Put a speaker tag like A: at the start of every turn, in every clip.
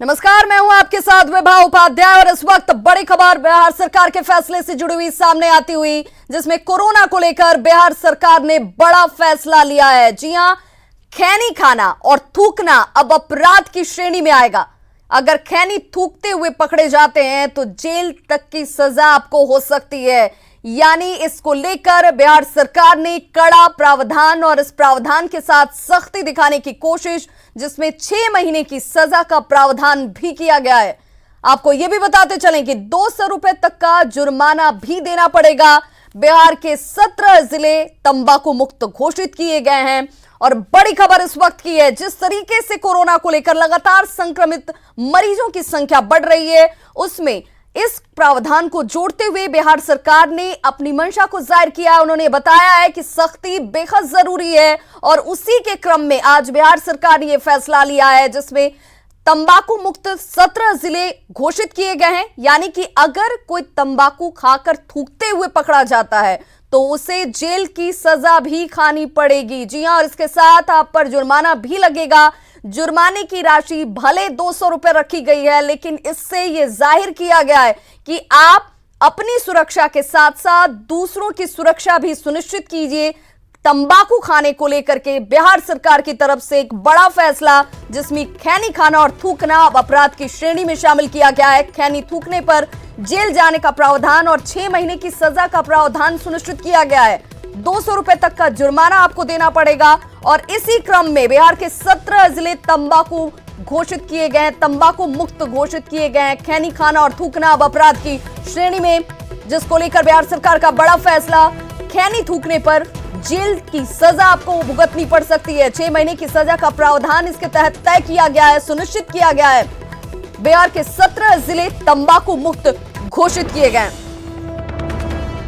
A: नमस्कार, मैं हूं आपके साथ विभा उपाध्याय और इस वक्त बड़ी खबर बिहार सरकार के फैसले से जुड़ी हुई सामने आती हुई, जिसमें कोरोना को लेकर बिहार सरकार ने बड़ा फैसला लिया है। जी हां, खैनी खाना और थूकना अब अपराध की श्रेणी में आएगा। अगर खैनी थूकते हुए पकड़े जाते हैं तो जेल तक की सजा आपको हो सकती है। यानी इसको लेकर बिहार सरकार ने कड़ा प्रावधान और इस प्रावधान के साथ सख्ती दिखाने की कोशिश, जिसमें 6 महीने की सजा का प्रावधान भी किया गया है। आपको यह भी बताते चलें कि 200 रुपए तक का जुर्माना भी देना पड़ेगा। बिहार के 17 जिले तंबाकू मुक्त घोषित किए गए हैं और बड़ी खबर इस वक्त की है, जिस तरीके से कोरोना को लेकर लगातार संक्रमित मरीजों की संख्या बढ़ रही है, उसमें इस प्रावधान को जोड़ते हुए बिहार सरकार ने अपनी मंशा को जाहिर किया है। उन्होंने बताया है कि सख्ती बेहद जरूरी है और उसी के क्रम में आज बिहार सरकार ने यह फैसला लिया है, जिसमें तंबाकू मुक्त 17 जिले घोषित किए गए हैं। यानी कि अगर कोई तंबाकू खाकर थूकते हुए पकड़ा जाता है तो उसे जेल की सजा भी खानी पड़ेगी। जी हां, और इसके साथ आप पर जुर्माना भी लगेगा। जुर्माने की राशि भले 200 रुपए रखी गई है, लेकिन इससे यह जाहिर किया गया है कि आप अपनी सुरक्षा के साथ साथ दूसरों की सुरक्षा भी सुनिश्चित कीजिए। तंबाकू खाने को लेकर के बिहार सरकार की तरफ से एक बड़ा फैसला, जिसमें खैनी खाना और थूकना अब अपराध की श्रेणी में शामिल किया गया है। खैनी थूकने पर जेल जाने का प्रावधान और 6 महीने की सजा का प्रावधान सुनिश्चित किया गया है। 200 रुपए तक का जुर्माना आपको देना पड़ेगा और इसी क्रम में बिहार के 17 जिले तंबाकू घोषित किए गए हैं, तंबाकू मुक्त घोषित किए गए हैं। खैनी खाना और थूकना अब अपराध की श्रेणी में, जिसको लेकर बिहार सरकार का बड़ा फैसला। खैनी थूकने पर जेल की सजा आपको भुगतनी पड़ सकती है। 6 महीने की सजा का प्रावधान इसके तहत तय किया गया है, सुनिश्चित किया गया है। बिहार के 17 जिले तंबाकू मुक्त घोषित किए गए।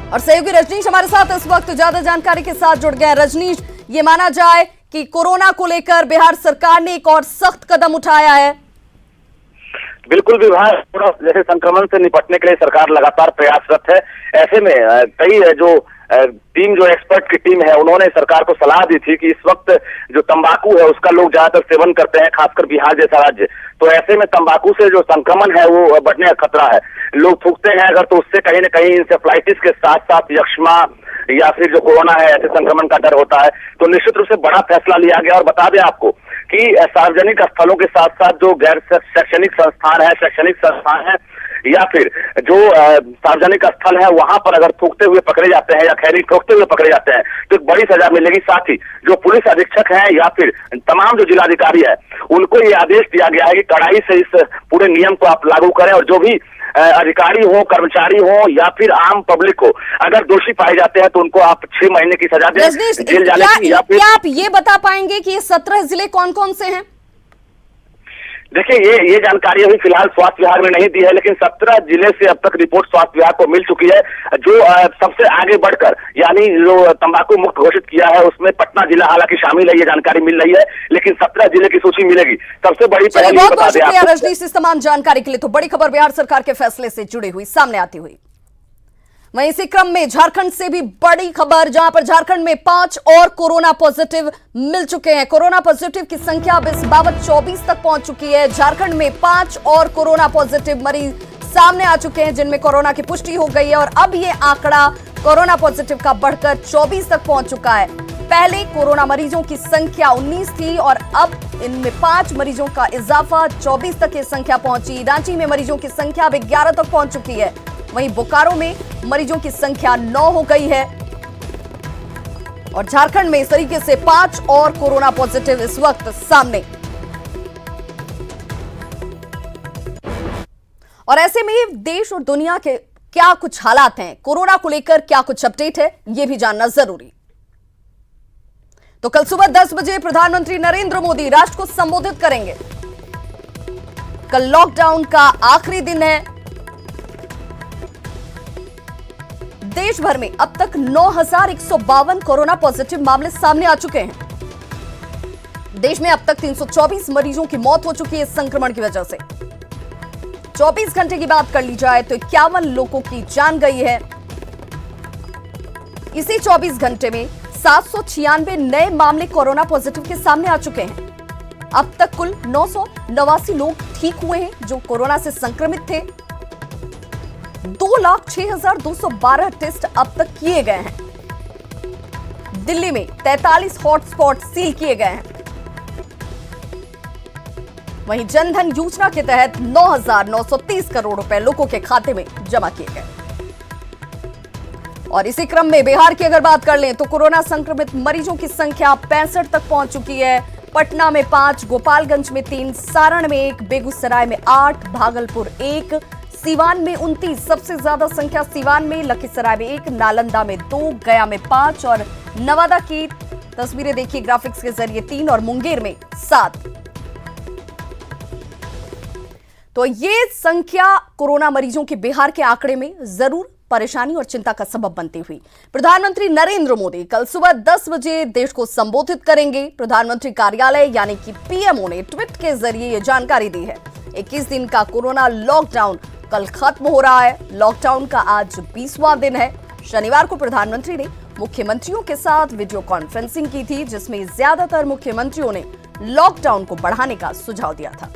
A: और सहयोगी रजनीश हमारे साथ इस वक्त ज्यादा जानकारी के साथ जुड़ गए। रजनीश, ये माना जाए कि कोरोना को लेकर बिहार सरकार ने एक और सख्त कदम उठाया है।
B: बिल्कुल विभाग जैसे संक्रमण से निपटने के लिए सरकार लगातार प्रयासरत है। ऐसे में कई जो टीम जो एक्सपर्ट की टीम है, उन्होंने सरकार को सलाह दी थी कि इस वक्त जो तंबाकू है उसका लोग ज्यादातर सेवन करते हैं, खासकर बिहार जैसा राज्य। तो ऐसे में तंबाकू से जो संक्रमण है वो बढ़ने का खतरा है। लोग थूकते हैं अगर, तो उससे कहीं न कहीं इंसेफ्लाइटिस के साथ साथ यक्ष्मा या फिर जो कोरोना है, ऐसे संक्रमण का डर होता है। तो निश्चित रूप से बड़ा फैसला लिया गया। और बता दें आपको कि सार्वजनिक स्थलों के साथ साथ जो गैर शैक्षणिक संस्थान है, शैक्षणिक संस्थान है या फिर जो सार्वजनिक स्थल है, वहां पर अगर थूकते हुए पकड़े जाते हैं या खैनी ठोकते हुए पकड़े जाते हैं तो एक बड़ी सजा मिलेगी। साथ ही जो पुलिस अधीक्षक हैं या फिर तमाम जो जिलाधिकारी है, उनको ये आदेश दिया गया है कि कड़ाई से इस पूरे नियम को आप लागू करें और जो भी अधिकारी हो, कर्मचारी हो या फिर आम पब्लिक हो, अगर दोषी पाए जाते हैं तो उनको आप 6 महीने की सजा दें, जेल जाने की। या फिर
A: क्या आप ये बता पाएंगे कि ये 17 जिले कौन कौन से हैं?
B: देखिए, ये जानकारी अभी फिलहाल स्वास्थ्य विभाग ने नहीं दी है, लेकिन 17 जिले से अब तक रिपोर्ट स्वास्थ्य विभाग को मिल चुकी है। जो सबसे आगे बढ़कर यानी जो तंबाकू मुक्त घोषित किया है उसमें पटना जिला हालांकि शामिल है, ये जानकारी मिल रही है, लेकिन 17 जिले की सूची मिलेगी। सबसे बड़ी पहल
A: बहुत बहुत शुक्रिया रजनीश इस तमाम जानकारी के लिए। तो बड़ी खबर बिहार सरकार के फैसले से जुड़ी हुई सामने आती हुई। वहीं इसी क्रम में झारखंड से भी बड़ी खबर, जहां पर झारखंड में 5 और कोरोना पॉजिटिव मिल चुके हैं। कोरोना पॉजिटिव की संख्या अब इस बाबत 24 तक पहुंच चुकी है। झारखंड में 5 और कोरोना पॉजिटिव मरीज सामने आ चुके हैं, जिनमें कोरोना की पुष्टि हो गई है और अब ये आंकड़ा कोरोना पॉजिटिव का बढ़कर 24 तक पहुंच चुका है। पहले कोरोना मरीजों की संख्या 19 थी और अब इनमें 5 मरीजों का इजाफा 24 तक ये संख्या पहुंची। रांची में मरीजों की संख्या अब 11 तक पहुंच चुकी है। वहीं बोकारो में मरीजों की संख्या 9 हो गई है और झारखंड में इस तरीके से 5 और कोरोना पॉजिटिव इस वक्त सामने। और ऐसे में देश और दुनिया के क्या कुछ हालात हैं, कोरोना को लेकर क्या कुछ अपडेट है, यह भी जानना जरूरी। तो कल सुबह 10 बजे प्रधानमंत्री नरेंद्र मोदी राष्ट्र को संबोधित करेंगे। कल लॉकडाउन का आखिरी दिन है। देश भर में अब तक 9,152 कोरोना पॉजिटिव मामले सामने आ चुके हैं। देश में अब तक 324 मरीजों की मौत हो चुकी है इस संक्रमण की वजह से। 24 घंटे की बात कर ली जाए तो 51 लोगों की जान गई है। इसी 24 घंटे में 796 नए मामले कोरोना पॉजिटिव के सामने आ चुके हैं। अब तक कुल 989 लोग ठीक हुए हैं, जो कोरोना से संक्रमित थे। 2,06,212 टेस्ट अब तक किए गए हैं। दिल्ली में 43 हॉटस्पॉट सील किए गए हैं। वहीं जनधन योजना के तहत 9,930 करोड़ रुपए लोगों के खाते में जमा किए गए। और इसी क्रम में बिहार की अगर बात कर लें तो कोरोना संक्रमित मरीजों की संख्या 65 तक पहुंच चुकी है। पटना में 5, गोपालगंज में 3, सारण में 1, बेगूसराय में 8, भागलपुर 1, सीवान में 29, सबसे ज्यादा संख्या सीवान में, लखीसराय में 1, नालंदा में 2, गया में 5 और नवादा की तस्वीरें देखिए ग्राफिक्स के जरिए 3 और मुंगेर में 7। तो ये संख्या कोरोना मरीजों के बिहार के आंकड़े में जरूर परेशानी और चिंता का सबब बनती हुई। प्रधानमंत्री नरेंद्र मोदी कल सुबह 10 बजे देश को संबोधित करेंगे। प्रधानमंत्री कार्यालय यानी कि पीएमओ ने ट्वीट के जरिए यह जानकारी दी है। 21 दिन का कोरोना लॉकडाउन कल खत्म हो रहा है। लॉकडाउन का आज 20वां दिन है। शनिवार को प्रधानमंत्री ने मुख्यमंत्रियों के साथ वीडियो कॉन्फ्रेंसिंग की थी, जिसमें ज्यादातर मुख्यमंत्रियों ने लॉकडाउन को बढ़ाने का सुझाव दिया था।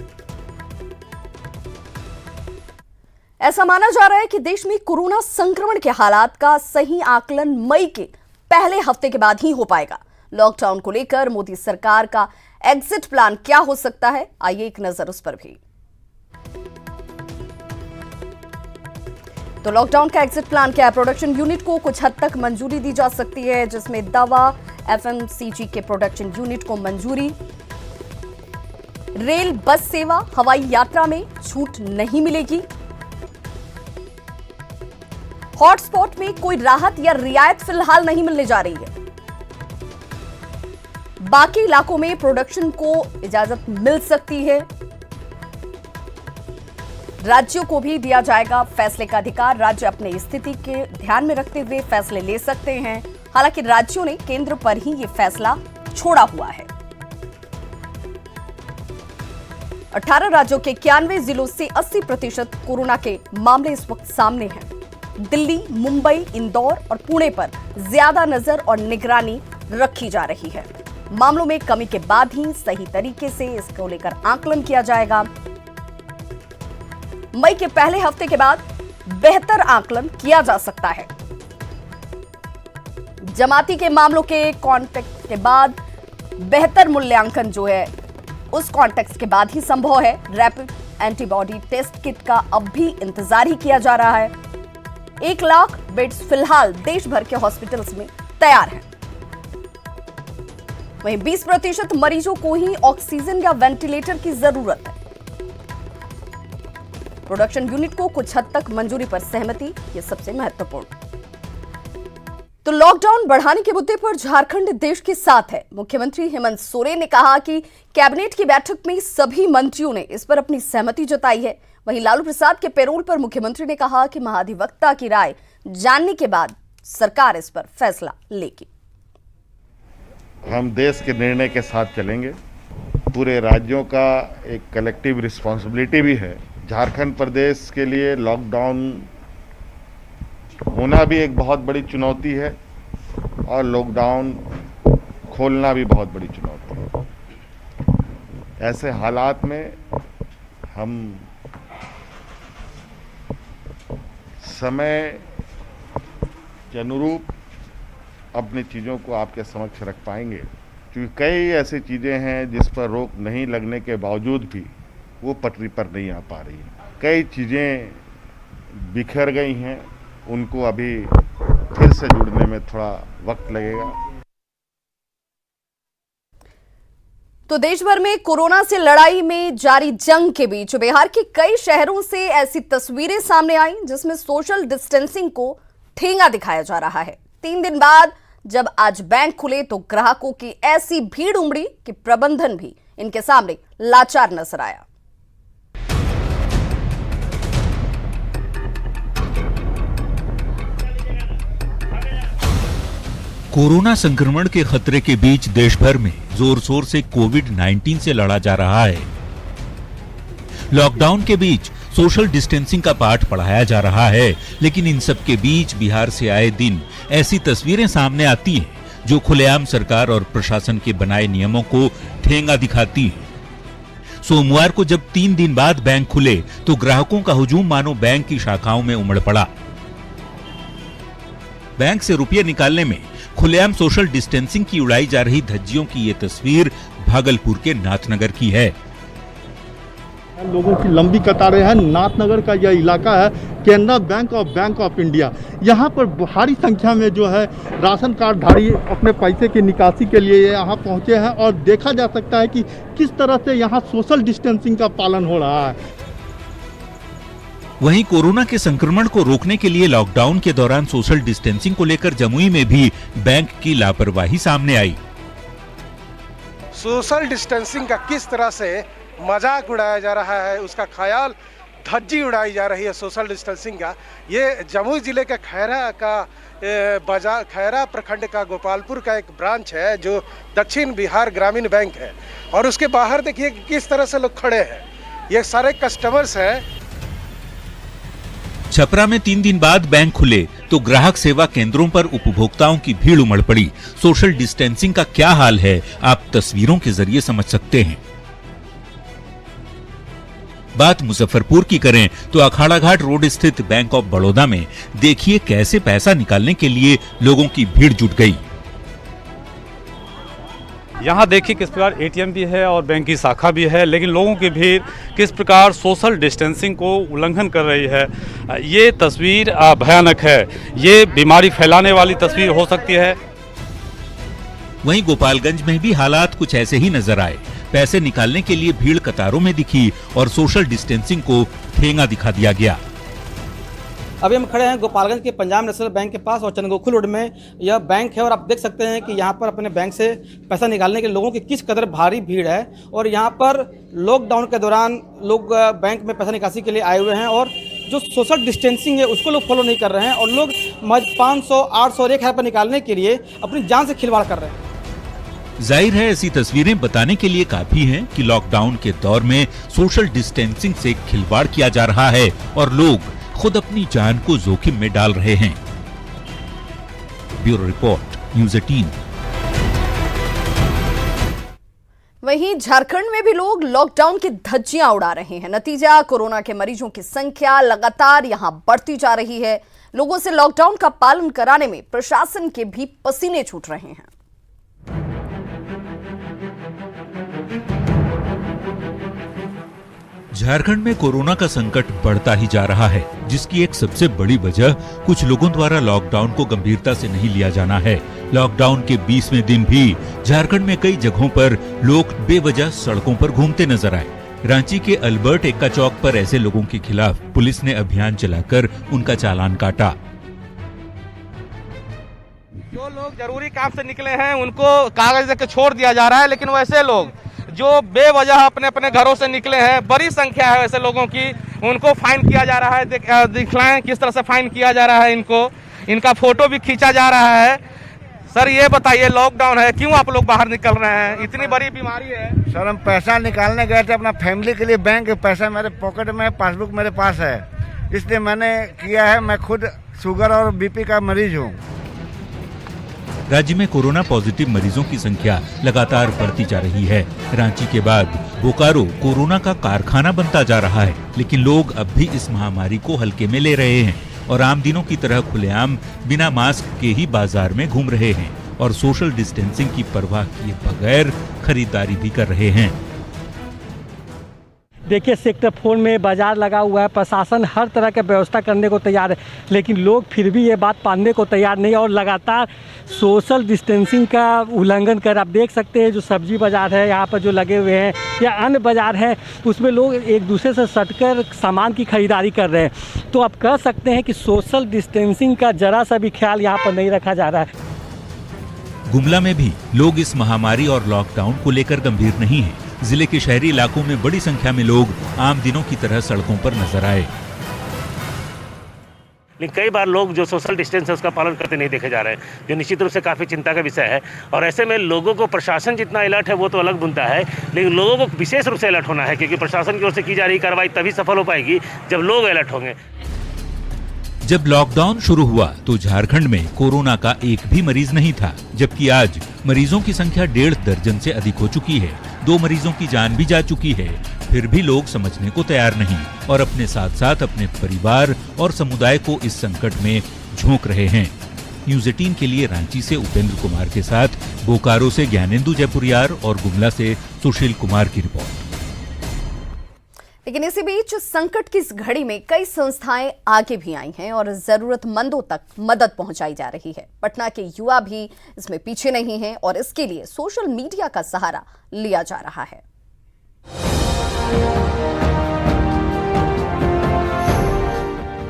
A: ऐसा माना जा रहा है कि देश में कोरोना संक्रमण के हालात का सही आकलन मई के पहले हफ्ते के बाद ही हो पाएगा। लॉकडाउन को लेकर मोदी सरकार का एग्जिट प्लान क्या हो सकता है, आइए एक नजर उस पर भी। तो लॉकडाउन का एग्जिट प्लान क्या है? प्रोडक्शन यूनिट को कुछ हद तक मंजूरी दी जा सकती है, जिसमें दवा, एफएमसीजी के प्रोडक्शन यूनिट को मंजूरी। रेल, बस सेवा, हवाई यात्रा में छूट नहीं मिलेगी। हॉटस्पॉट में कोई राहत या रियायत फिलहाल नहीं मिलने जा रही है। बाकी इलाकों में प्रोडक्शन को इजाजत मिल सकती है। राज्यों को भी दिया जाएगा फैसले का अधिकार। राज्य अपनी स्थिति के ध्यान में रखते हुए फैसले ले सकते हैं। हालांकि राज्यों ने केंद्र पर ही यह फैसला छोड़ा हुआ है। 18 राज्यों के 91 जिलों से 80% कोरोना के मामले इस वक्त सामने हैं। दिल्ली, मुंबई, इंदौर और पुणे पर ज्यादा नजर और निगरानी रखी जा रही है। मामलों में कमी के बाद ही सही तरीके से इसको लेकर आकलन किया जाएगा। मई के पहले हफ्ते के बाद बेहतर आकलन किया जा सकता है। जमाती के मामलों के कॉन्टेक्ट के बाद बेहतर मूल्यांकन जो है उस कॉन्टेक्स्ट के बाद ही संभव है। रैपिड एंटीबॉडी टेस्ट किट का अब भी इंतजार ही किया जा रहा है। 1 लाख बेड्स फिलहाल देश भर के हॉस्पिटल्स में तैयार हैं। वहीं 20% मरीजों को ही ऑक्सीजन या वेंटिलेटर की जरूरत है। प्रोडक्शन यूनिट को कुछ हद तक मंजूरी पर सहमति, यह सबसे महत्वपूर्ण। तो लॉकडाउन बढ़ाने के मुद्दे पर झारखंड देश के साथ है। मुख्यमंत्री हेमंत सोरेन ने कहा कि कैबिनेट की बैठक में सभी मंत्रियों ने इस पर अपनी सहमति जताई है। वहीं लालू प्रसाद के पैरोल पर मुख्यमंत्री ने कहा कि महाधिवक्ता की राय जानने के बाद सरकार इस पर फैसला लेगी।
C: हम देश के निर्णय के साथ चलेंगे। पूरे राज्यों का एक कलेक्टिव रिस्पॉन्सिबिलिटी भी है। झारखंड प्रदेश के लिए लॉकडाउन होना भी एक बहुत बड़ी चुनौती है और लॉकडाउन खोलना भी बहुत बड़ी चुनौती है। ऐसे हालात में हम समय के अनुरूप अपनी चीज़ों को आपके समक्ष रख पाएंगे, क्योंकि कई ऐसी चीज़ें हैं जिस पर रोक नहीं लगने के बावजूद भी वो पटरी पर नहीं आ पा रही हैं। कई चीज़ें बिखर गई हैं, उनको अभी फिर से जुड़ने में थोड़ा वक्त लगेगा।
A: तो देश भर में कोरोना से लड़ाई में जारी जंग के बीच बिहार के कई शहरों से ऐसी तस्वीरें सामने आई जिसमें सोशल डिस्टेंसिंग को ठेंगा दिखाया जा रहा है। 3 दिन बाद जब आज बैंक खुले तो ग्राहकों की ऐसी भीड़ उमड़ी कि प्रबंधन भी इनके सामने लाचार नजर आया।
D: कोरोना संक्रमण के खतरे के बीच देश भर में जोर शोर से कोविड-19 से लड़ा जा रहा है। लॉकडाउन के बीच सोशल डिस्टेंसिंग का पाठ पढ़ाया जा रहा है, लेकिन इन सब के बीच बिहार से आए दिन ऐसी तस्वीरें सामने आती हैं जो खुलेआम सरकार और प्रशासन के बनाए नियमों को ठेंगा दिखाती है। सोमवार को जब 3 दिन बाद बैंक खुले तो ग्राहकों का हुजूम मानो बैंक की शाखाओं में उमड़ पड़ा। बैंक से रुपये निकालने में खुलेआम सोशल डिस्टेंसिंग की उड़ाई जा रही धज्जियों की ये तस्वीर भागलपुर के नाथनगर की है।
E: लोगों की लंबी कतारें हैं। नाथनगर का यह इलाका है केनरा बैंक और बैंक ऑफ इंडिया। यहाँ पर भारी संख्या में जो है राशन कार्ड धारी अपने पैसे की निकासी के लिए यहाँ पहुँचे हैं और देखा जा सकता है कि किस तरह से यहाँ सोशल डिस्टेंसिंग का पालन हो रहा है।
D: वहीं कोरोना के संक्रमण को रोकने के लिए लॉकडाउन के दौरान सोशल डिस्टेंसिंग को लेकर जमुई में भी बैंक की लापरवाही सामने आई।
F: सोशल डिस्टेंसिंग का किस तरह से मजाक उड़ाया जा रहा है, उसका ख्याल धज्जी उड़ाई जा रही है सोशल डिस्टेंसिंग का। ये जमुई जिले के खैरा प्रखंड का गोपालपुर का एक ब्रांच है जो दक्षिण बिहार ग्रामीण बैंक है और उसके बाहर देखिए किस तरह से लोग खड़े हैं। ये सारे कस्टमर्स हैं।
D: छपरा में 3 दिन बाद बैंक खुले तो ग्राहक सेवा केंद्रों पर उपभोक्ताओं की भीड़ उमड़ पड़ी। सोशल डिस्टेंसिंग का क्या हाल है आप तस्वीरों के जरिए समझ सकते हैं। बात मुजफ्फरपुर की करें तो अखाड़ा घाट रोड स्थित बैंक ऑफ बड़ौदा में देखिए कैसे पैसा निकालने के लिए लोगों की भीड़ जुट गई।
G: यहाँ देखिए किस प्रकार एटीएम भी है और बैंक की शाखा भी है, लेकिन लोगों की भीड़ किस प्रकार सोशल डिस्टेंसिंग को उल्लंघन कर रही है। ये तस्वीर भयानक है। ये बीमारी फैलाने वाली तस्वीर हो सकती है।
D: वहीं गोपालगंज में भी हालात कुछ ऐसे ही नजर आए। पैसे निकालने के लिए भीड़ कतारों में दिखी और सोशल डिस्टेंसिंग को ठेंगा दिखा दिया गया।
H: अभी हम खड़े हैं गोपालगंज के पंजाब नेशनल बैंक के पास और चंदगोखु रोड में यह बैंक है और आप देख सकते हैं कि यहाँ पर अपने बैंक से पैसा निकालने के लोगों की किस कदर भारी भीड़ है। और यहाँ पर लॉकडाउन के दौरान लोग बैंक में पैसा निकासी के लिए आए हुए हैं और जो सोशल डिस्टेंसिंग है उसको लोग फॉलो नहीं कर रहे हैं और लोग 500, 800 और 1000 रुपये निकालने के लिए अपनी जान से खिलवाड़ कर रहे हैं।
D: जाहिर है ऐसी तस्वीरें बताने के लिए काफी हैं कि लॉकडाउन के दौर में सोशल डिस्टेंसिंग से खिलवाड़ किया जा रहा है और लोग खुद अपनी जान को जोखिम में डाल रहे हैं। Bureau report, news 18।
A: वहीं झारखंड में भी लोग लॉकडाउन की धज्जियां उड़ा रहे हैं। नतीजा कोरोना के मरीजों की संख्या लगातार यहां बढ़ती जा रही है। लोगों से लॉकडाउन का पालन कराने में प्रशासन के भी पसीने छूट रहे हैं।
D: झारखंड में कोरोना का संकट बढ़ता ही जा रहा है, जिसकी एक सबसे बड़ी वजह कुछ लोगों द्वारा लॉकडाउन को गंभीरता से नहीं लिया जाना है। लॉकडाउन के 20वें दिन भी झारखंड में कई जगहों पर लोग बेवजह सड़कों पर घूमते नजर आए। रांची के अल्बर्ट एक्का चौक पर ऐसे लोगों के खिलाफ पुलिस ने अभियान चलाकर उनका चालान काटा।
I: जो लोग जरूरी काम से निकले हैं उनको कागज देकर छोड़ दिया जा रहा है, लेकिन वैसे लोग जो बेवजह अपने अपने घरों से निकले हैं, बड़ी संख्या है ऐसे लोगों की, उनको फाइन किया जा रहा है। दिखलाएं किस तरह से फाइन किया जा रहा है इनको, इनका फोटो भी खींचा जा रहा है। सर ये बताइए, लॉकडाउन है, क्यों आप लोग बाहर निकल रहे हैं? इतनी बड़ी बीमारी है।
J: सर हम पैसा निकालने गए थे अपना फैमिली के लिए, बैंक पैसा मेरे पॉकेट में, पासबुक मेरे पास है, इसलिए मैंने किया है। मैं खुद शुगर और बीपी का मरीज हूँ।
D: राज्य में कोरोना पॉजिटिव मरीजों की संख्या लगातार बढ़ती जा रही है। रांची के बाद बोकारो कोरोना का कारखाना बनता जा रहा है, लेकिन लोग अब भी इस महामारी को हल्के में ले रहे हैं और आम दिनों की तरह खुलेआम बिना मास्क के ही बाजार में घूम रहे हैं और सोशल डिस्टेंसिंग की परवाह किए बगैर खरीदारी भी कर रहे हैं।
K: देखिए सेक्टर 4 में बाजार लगा हुआ है, प्रशासन हर तरह की व्यवस्था करने को तैयार है, लेकिन लोग फिर भी ये बात मानने को तैयार नहीं और लगातार सोशल डिस्टेंसिंग का उल्लंघन कर। आप देख सकते हैं जो सब्जी बाजार है यहाँ पर जो लगे हुए हैं या अन्य बाजार हैं, उसमें लोग एक दूसरे से सटकर सामान की खरीदारी कर रहे हैं। तो आप कह सकते हैं कि सोशल डिस्टेंसिंग का जरा सा भी ख्याल यहाँ पर नहीं रखा जा रहा है।
D: गुमला में भी लोग इस महामारी और लॉकडाउन को लेकर गंभीर नहीं हैं। जिले के शहरी इलाकों में बड़ी संख्या में लोग आम दिनों की तरह सड़कों पर नजर आए,
L: लेकिन कई बार लोग जो सोशल डिस्टेंस है उसका पालन करते नहीं देखे जा रहे हैं, जो निश्चित रूप से काफ़ी चिंता का विषय है। और ऐसे में लोगों को प्रशासन जितना अलर्ट है वो तो अलग बुनता है, लेकिन लोगों को विशेष रूप से अलर्ट होना है, क्योंकि प्रशासन की ओर से की जा रही कार्रवाई तभी सफल हो पाएगी जब लोग अलर्ट होंगे।
D: जब लॉकडाउन शुरू हुआ तो झारखंड में कोरोना का एक भी मरीज नहीं था, जबकि आज मरीजों की संख्या 1.5 दर्जन से अधिक हो चुकी है। 2 मरीजों की जान भी जा चुकी है। फिर भी लोग समझने को तैयार नहीं और अपने साथ साथ अपने परिवार और समुदाय को इस संकट में झोंक रहे हैं। न्यूज 18 के लिए रांची से उपेंद्र कुमार के साथ बोकारो से ज्ञानेंदु जयपुरियार और गुमला से सुशील कुमार की रिपोर्ट।
A: लेकिन इसी बीच संकट की इस घड़ी में कई संस्थाएं आगे भी आई हैं और जरूरतमंदों तक मदद पहुंचाई जा रही है। पटना के युवा भी इसमें पीछे नहीं हैं और इसके लिए सोशल मीडिया का सहारा लिया जा रहा है।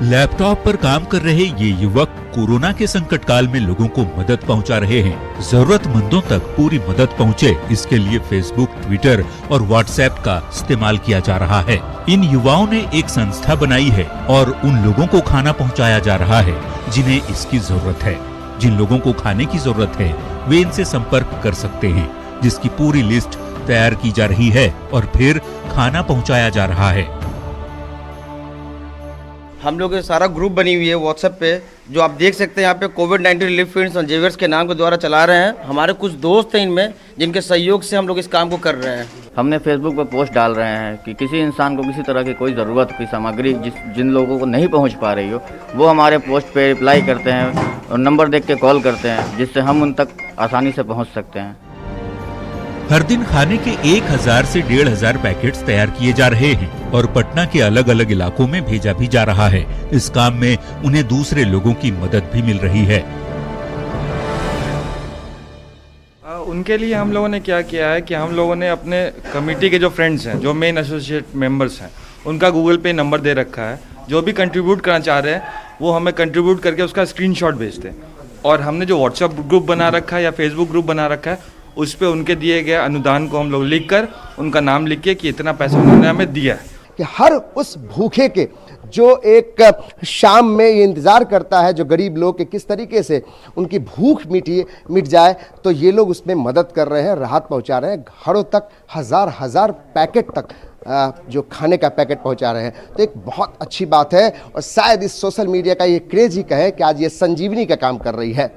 D: लैपटॉप पर काम कर रहे ये युवक कोरोना के संकट काल में लोगों को मदद पहुंचा रहे हैं। जरूरतमंदों तक पूरी मदद पहुंचे, इसके लिए फेसबुक, ट्विटर और व्हाट्सएप का इस्तेमाल किया जा रहा है। इन युवाओं ने एक संस्था बनाई है और उन लोगों को खाना पहुंचाया जा रहा है जिन्हें इसकी जरूरत है। जिन लोगों को खाने की जरूरत है वे इनसे संपर्क कर सकते हैं, जिसकी पूरी लिस्ट तैयार की जा रही है और फिर खाना पहुंचाया जा रहा है।
H: हम लोग सारा ग्रुप बनी हुई है व्हाट्सएप पे, जो आप देख सकते हैं यहाँ पे कोविड-19 रिलीफ फंड संजीवर्स के नाम के द्वारा चला रहे हैं। हमारे कुछ दोस्त हैं इनमें जिनके सहयोग से हम लोग इस काम को कर रहे हैं।
M: हमने फेसबुक पर पोस्ट डाल रहे हैं कि किसी इंसान को किसी तरह की कोई ज़रूरत की सामग्री जिन लोगों को नहीं पहुँच पा रही हो, वो हमारे पोस्ट पे रिप्लाई करते हैं और नंबर देख के कॉल करते हैं, जिससे हम उन तक आसानी से पहुँच सकते हैं।
D: हर दिन खाने के 1000 से 1500 पैकेट्स तैयार किए जा रहे हैं और पटना के अलग अलग इलाकों में भेजा भी जा रहा है। इस काम में उन्हें दूसरे लोगों की मदद भी मिल रही है।
N: उनके लिए हम लोगों ने क्या किया है कि हम लोगों ने अपने कमेटी के जो फ्रेंड्स हैं, जो मेन एसोसिएट मेंबर्स हैं, उनका गूगल पे नंबर दे रखा है। जो भी कंट्रीब्यूट करना चाह रहे हैं वो हमें कंट्रीब्यूट करके उसका स्क्रीनशॉट भेजते हैं और हमने जो व्हाट्सएप ग्रुप बना रखा है या फेसबुक ग्रुप बना रखा है उस पे उनके दिए गए अनुदान को हम लोग लिखकर उनका नाम लिख के कि इतना पैसा उन्होंने हमें दिया है।
O: कि हर उस भूखे के जो एक शाम में ये इंतज़ार करता है, जो गरीब लोग, के किस तरीके से उनकी भूख मिट जाए, तो ये लोग उसमें मदद कर रहे हैं, राहत पहुंचा रहे हैं। घरों तक हजार पैकेट तक जो खाने का पैकेट पहुंचा रहे हैं, तो एक बहुत अच्छी बात है और शायद इस सोशल मीडिया का ये क्रेज ही कहे कि आज ये संजीवनी का काम कर रही है।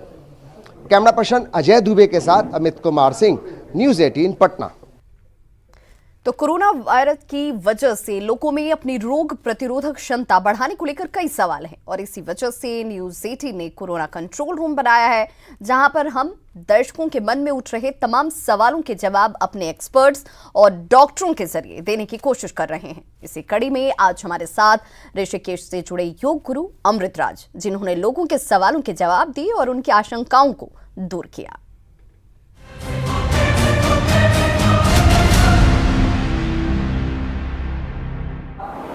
O: कैमरा पर्सन अजय दुबे के साथ अमित कुमार सिंह, न्यूज 18 पटना।
A: तो कोरोना वायरस की वजह से लोगों में अपनी रोग प्रतिरोधक क्षमता बढ़ाने को लेकर कई सवाल हैं और इसी वजह से न्यूज 18 ने कोरोना कंट्रोल रूम बनाया है, जहां पर हम दर्शकों के मन में उठ रहे तमाम सवालों के जवाब अपने एक्सपर्ट्स और डॉक्टरों के जरिए देने की कोशिश कर रहे हैं। इसी कड़ी में आज हमारे साथ ऋषिकेश से जुड़े योग गुरु अमृतराज, जिन्होंने लोगों के सवालों के जवाब दिए और उनकी आशंकाओं को दूर किया।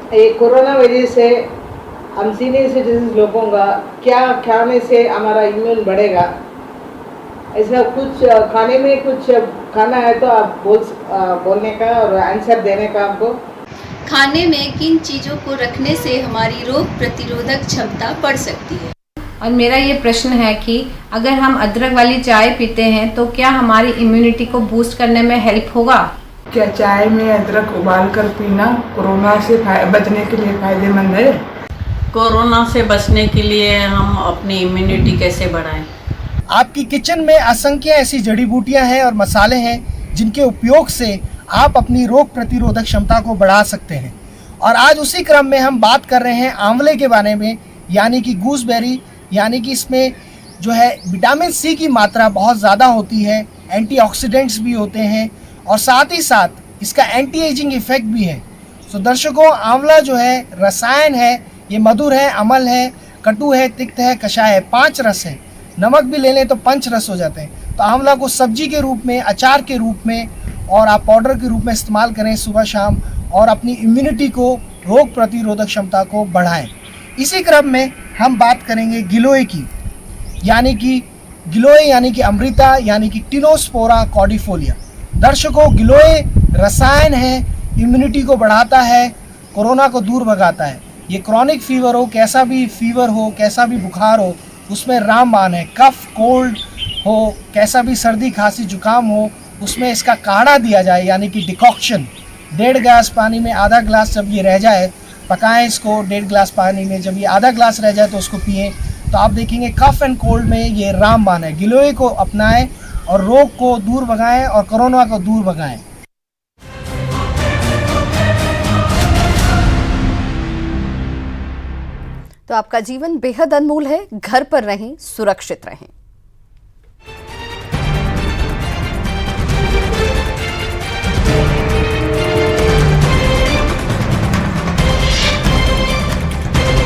P: ये कोरोना वजह से हम सीनियर सिटीजन लोगों का क्या खाने से हमारा इम्यून बढ़ेगा, ऐसा कुछ खाने में कुछ खाना है तो आप बोलने का और आंसर देने का। आपको
Q: खाने में किन चीज़ों को रखने से हमारी रोग प्रतिरोधक क्षमता बढ़ सकती है।
R: और मेरा ये प्रश्न है कि अगर हम अदरक वाली चाय पीते हैं तो क्या हमारी इम्यूनिटी को बूस्ट करने में हेल्प होगा?
P: क्या चाय में अदरक उबाल कर पीना कोरोना से बचने के लिए फायदेमंद है?
S: कोरोना से बचने के लिए हम अपनी इम्यूनिटी कैसे बढ़ाएं?
T: आपकी किचन में असंख्य ऐसी जड़ी बूटियां हैं और मसाले हैं जिनके उपयोग से आप अपनी रोग प्रतिरोधक क्षमता को बढ़ा सकते हैं। और आज उसी क्रम में हम बात कर रहे हैं आंवले के बारे में, यानी कि गूसबेरी, यानी कि इसमें जो है विटामिन सी की मात्रा बहुत ज़्यादा होती है, एंटीऑक्सीडेंट्स भी होते हैं और साथ ही साथ इसका एंटी एजिंग इफेक्ट भी है। तो दर्शकों, आंवला जो है रसायन है, ये मधुर है, अम्ल है, कटु है, तिक्त है, कषाय है, 5 रस है। नमक भी ले लें तो 5 रस हो जाते हैं। तो आंवला को सब्जी के रूप में, अचार के रूप में और आप पाउडर के रूप में इस्तेमाल करें सुबह शाम और अपनी इम्यूनिटी को, रोग प्रतिरोधक क्षमता को बढ़ाएं। इसी क्रम में हम बात करेंगे गिलोय की, यानी कि अमृता, यानी कि टिनोस्पोरा कॉर्डिफोलिया। दर्शकों, गिलोय रसायन है, इम्यूनिटी को बढ़ाता है, कोरोना को दूर भगाता है। ये क्रॉनिक फीवर हो, कैसा भी फीवर हो, कैसा भी बुखार हो, उसमें रामबाण है। कफ कोल्ड हो, कैसा भी सर्दी खांसी जुकाम हो, उसमें इसका काढ़ा दिया जाए, यानी कि डिकॉक्शन। 1.5 गिलास पानी में आधा गिलास जब ये रह जाए पकाएं इसको 1.5 गिलास पानी में, जब ये आधा गिलास रह जाए तो उसको पिएं। तो आप देखेंगे कफ एंड कोल्ड में ये रामबाण है। गिलोय को अपनाएं और रोग को दूर भगाएं और कोरोना को दूर भगाएं।
A: तो आपका जीवन बेहद अनमोल है, घर पर रहें, सुरक्षित रहें।